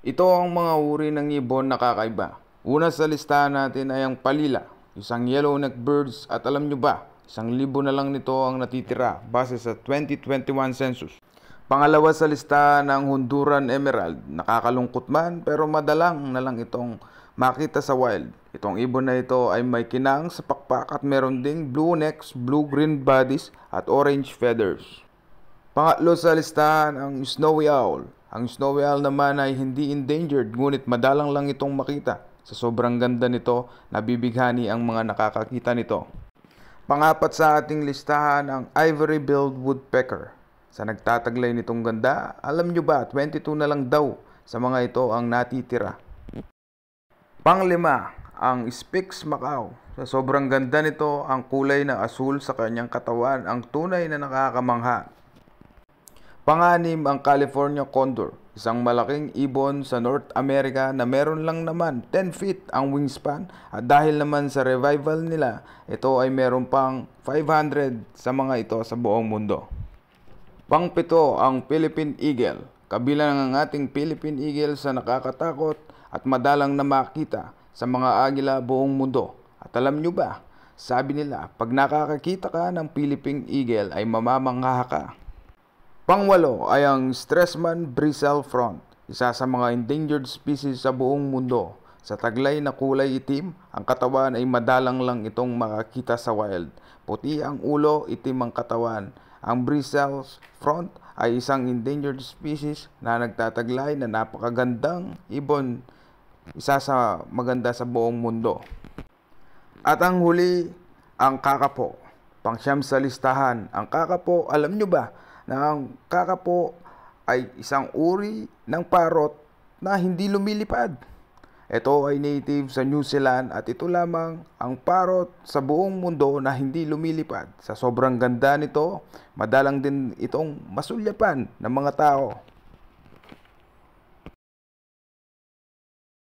Ito ang mga uri ng ibon na kakaiba. Una sa listahan natin ay ang palila, isang yellow-necked birds, at alam nyo ba, 1,000 na lang nito ang natitira base sa 2021 census. Pangalawa sa listahan ang Honduran Emerald. Nakakalungkot man pero madalang na lang itong makita sa wild. Itong ibon na ito ay may kinang sa pakpak at meron ding blue necks, blue-green bodies at orange feathers. Pangatlo sa listahan ang Snowy Owl. Ang Snowy Owl naman ay hindi endangered ngunit madalang lang itong makita. Sa sobrang ganda nito, nabibighani ang mga nakakakita nito. Pangapat sa ating listahan ang Ivory-billed Woodpecker. Sa nagtataglay nitong ganda, alam nyo ba 22 na lang daw sa mga ito ang natitira. Panglima, ang Spix Macao. Sa sobrang ganda nito, ang kulay na asul sa kanyang katawan ang tunay na nakakamangha. Panganim, ang California Condor, isang malaking ibon sa North America na meron lang naman 10 feet ang wingspan at dahil naman sa revival nila, ito ay meron pang 500 sa mga ito sa buong mundo. Pangpito, ang Philippine Eagle. Kabilang ang ating Philippine Eagle sa nakakatakot at madalang na makita sa mga agila buong mundo. At alam nyo ba, sabi nila, pag nakakakita ka ng Philippine Eagle ay mamamangha ka. Pangwalo ay ang Stressman Bristle Front, isa sa mga endangered species sa buong mundo. Sa taglay na kulay itim, ang katawan ay madalang lang itong makakita sa wild. Puti ang ulo, itim ang katawan. Ang Bristle Front ay isang endangered species na nagtataglay na napakagandang ibon, isa sa maganda sa buong mundo. At ang huli, ang kakapo. Pangsyam sa listahan, ang kakapo, alam nyo ba na ang kakapo ay isang uri ng parrot na hindi lumilipad? Ito ay native sa New Zealand at ito lamang ang parrot sa buong mundo na hindi lumilipad. Sa sobrang ganda nito, madalang din itong masulyapan ng mga tao.